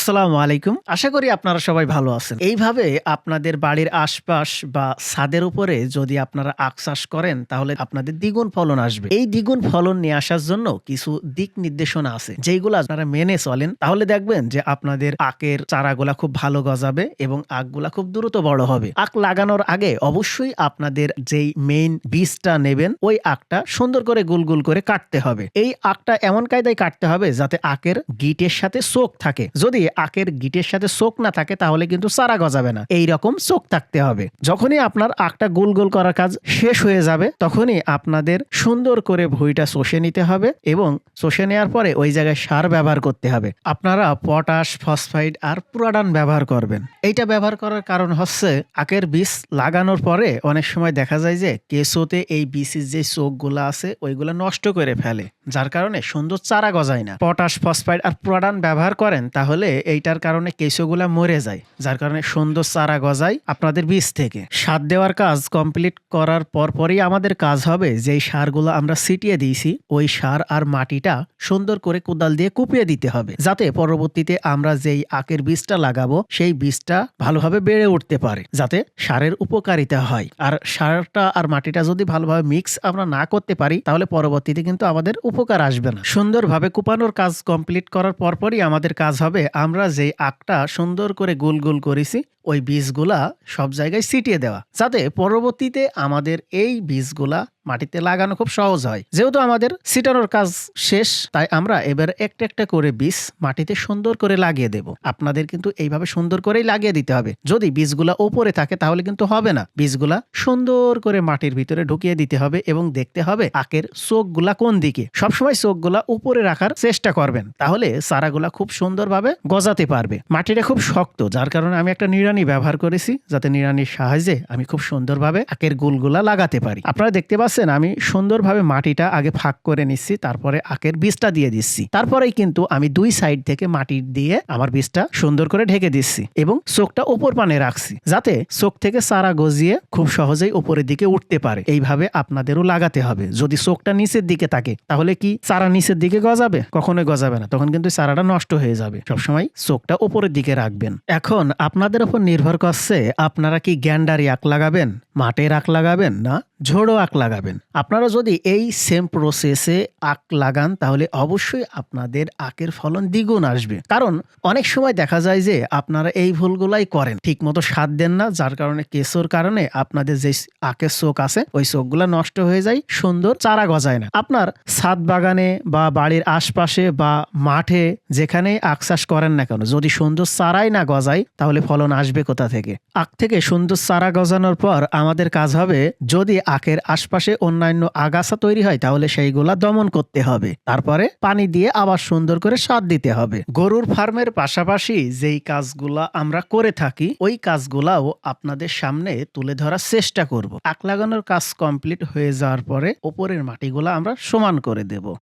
আসসালামু আলাইকুম। আশা করি আপনারা সবাই ভালো আছেন। এইভাবে আপনাদের বাড়ির আশপাশ বা ছাদের উপরে যদি আপনারা আখ চাষ করেন তাহলে আপনাদের দ্বিগুণ ফলন আসবে। এই দ্বিগুণ ফলন নিয়ে আসার জন্য কিছু দিক নির্দেশনা আছে। যেইগুলো আপনারা মেনে চলেন তাহলে দেখবেন যে আপনাদের আখের চারাগুলা খুব ভালো গজাবে এবং আখগুলা খুব দ্রুত বড় হবে। আখ লাগানোর আগে অবশ্যই আপনাদের যেই মেইন বীজটা নেবেন ওই আখটা সুন্দর করে গোল গোল করে কাটতে হবে। এই আখটা এমন কায়দায় কাটতে হবে যাতে আখের গিটের সাথে চোখ থাকে। যদি আখের গিটের সাথে চোখ না থাকে তাহলে কিন্তু চারা গজাবে না। এই রকম চোখ থাকতে হবে। যখনই আপনার আখটা গোল গোল করার কাজ শেষ হয়ে যাবে তখনই আপনাদের সুন্দর করে ভুঁইটা চষে নিতে হবে এবং চষে নেওয়ার পরে ওই জায়গায় সার ব্যবহার করতে হবে। আপনারা পটাশ, ফসফাইড আর পুরাডান ব্যবহার করবেন। এইটা ব্যবহার করার কারণ হচ্ছে আখের বীজ লাগানোর পরে অনেক সময় দেখা যায় যে কেঁচোতে এই বীজের যে চোখগুলো আছে ওইগুলো নষ্ট করে ফেলে, যার কারণে সুন্দর চারা গজায় না। পটাশ, ফসফাইড আর পুরাডান ব্যবহার করেন তাহলে এইটার কারণে কেঁচোগুলা মরে যায়, যার কারণে সুন্দর চারা গজায় আপনাদের বীজ থেকে। সার দেওয়ার কাজ কমপ্লিট করার পরই আমাদের কাজ হবে যেই সারগুলো আমরা ছিটিয়ে দিয়েছি ওই সার আর মাটিটা সুন্দর করে কোদাল দিয়ে কুপিয়ে দিতে হবে, যাতে পরবর্তীতে আমরা যেই আখের বীজটা লাগাবো সেই বীজটা ভালোভাবে বেড়ে উঠতে পারে, যাতে সারের উপকারিতা হয়। আর সারটা আর মাটিটা যদি ভালোভাবে মিক্স আমরা না করতে পারি তাহলে পরবর্তীতে কিন্তু আমাদের উপকার আসবে না। সুন্দরভাবে কুপানোর কাজ কমপ্লিট করার পরই আমাদের কাজ হবে আমরা যে আখটা সুন্দর করে গোল গোল করেছি ওই বীজগুলা সব জায়গায় ছিটিয়ে দেওয়া, যাতে পরবর্তীতে আমাদের এই বীজগুলা মাটিতে লাগানো খুব সহজ হয়। যেহেতু আমাদের ছিটানোর কাজ শেষ তাই আমরা এবার একটা একটা করে বীজ মাটিতে সুন্দর করে লাগিয়ে দেব। আপনাদের কিন্তু এইভাবে সুন্দর করেই লাগিয়ে দিতে হবে। যদি বীজগুলা উপরে থাকে তাহলে কিন্তু হবে না। বীজগুলা সুন্দর করে মাটির ভিতরে ঢুকিয়ে দিতে হবে এবং দেখতে হবে আখের চোখগুলা কোন দিকে। সবসময় চোখগুলা উপরে রাখার চেষ্টা করবেন, তাহলে চারাগুলা খুব সুন্দরভাবে গজাতে পারবে। মাটিটা খুব শক্ত, যার কারণে আমি একটা নিড়ানি ব্যবহার করেছি যাতে নিড়ানির সাহায্যে আমি খুব সুন্দরভাবে আখের গুলগুলা লাগাতে পারি। আপনারা দেখতে পাচ্ছেন আমি সুন্দরভাবে মাটিটা আগে ফাঁক করে নিচ্ছি, তারপরে আখের বীজটা দিয়ে দিচ্ছি। তারপরেই কিন্তু আমি দুই সাইড থেকে মাটি দিয়ে আমার বীজটা সুন্দর করে ঢেকে দিচ্ছি এবং চোখটা উপর পানে রাখছি, যাতে চোখ থেকে চারা গজিয়ে খুব সহজেই উপরের দিকে উঠতে পারে। এইভাবে আপনাদেরও লাগাতে হবে। যদি চোখটা নিচের দিকে থাকে তাহলে কি চারা নিচের দিকে গজাবে? কখনোই গজাবে না, তখন কিন্তু চারাটা নষ্ট হয়ে যাবে। সবসময় চোখটা উপরের দিকে রাখবেন। এখন আপনাদের উপর নির্ভর করছে আপনারা কি গ্যান্ডারি আখ লাগাবেন, মাটির আখ লাগাবেন না ঝোড়ো আখ লাগাবেন। আপনারা যদি এই সেম প্রসেসে আখ লাগান তাহলে অবশ্যই আপনাদের আখের ফলন দ্বিগুণ আসবে। কারণ অনেক সময় দেখা যায় যে আপনারা এই ভুলগুলাই করেন, ঠিক মতো সার দেন না, যার কারণে কেঁচোর কারণে আপনাদের যে আখের চোখ আছে ওই চোখগুলা নষ্ট হয়ে যায়, সুন্দর চারা গজায় না। আপনার ছাদ বাগানে বা বাড়ির আশপাশে বা মাঠে যেখানেই আখ চাষ করেন না কেন, যদি সুন্দর চারাই না গজায় তাহলে ফলন আসবে কোথা থেকে? আখ থেকে সুন্দর চারা গজানোর পর আমাদের কাজ হবে যদি আখের আশপাশে অন্যান্য আগাছা তৈরি হয় তাহলে সেইগুলা দমন করতে হবে। তারপরে পানি দিয়ে আবার সুন্দর করে সার দিতে হবে। গরুর ফার্মের পাশাপাশি যেই কাজগুলা আমরা করে থাকি ওই কাজগুলাও আপনাদের সামনে তুলে ধরার চেষ্টা করব। আখ লাগানোর কাজ কমপ্লিট হয়ে যাওয়ার পরে উপরের মাটিগুলা আমরা সমান করে দেব।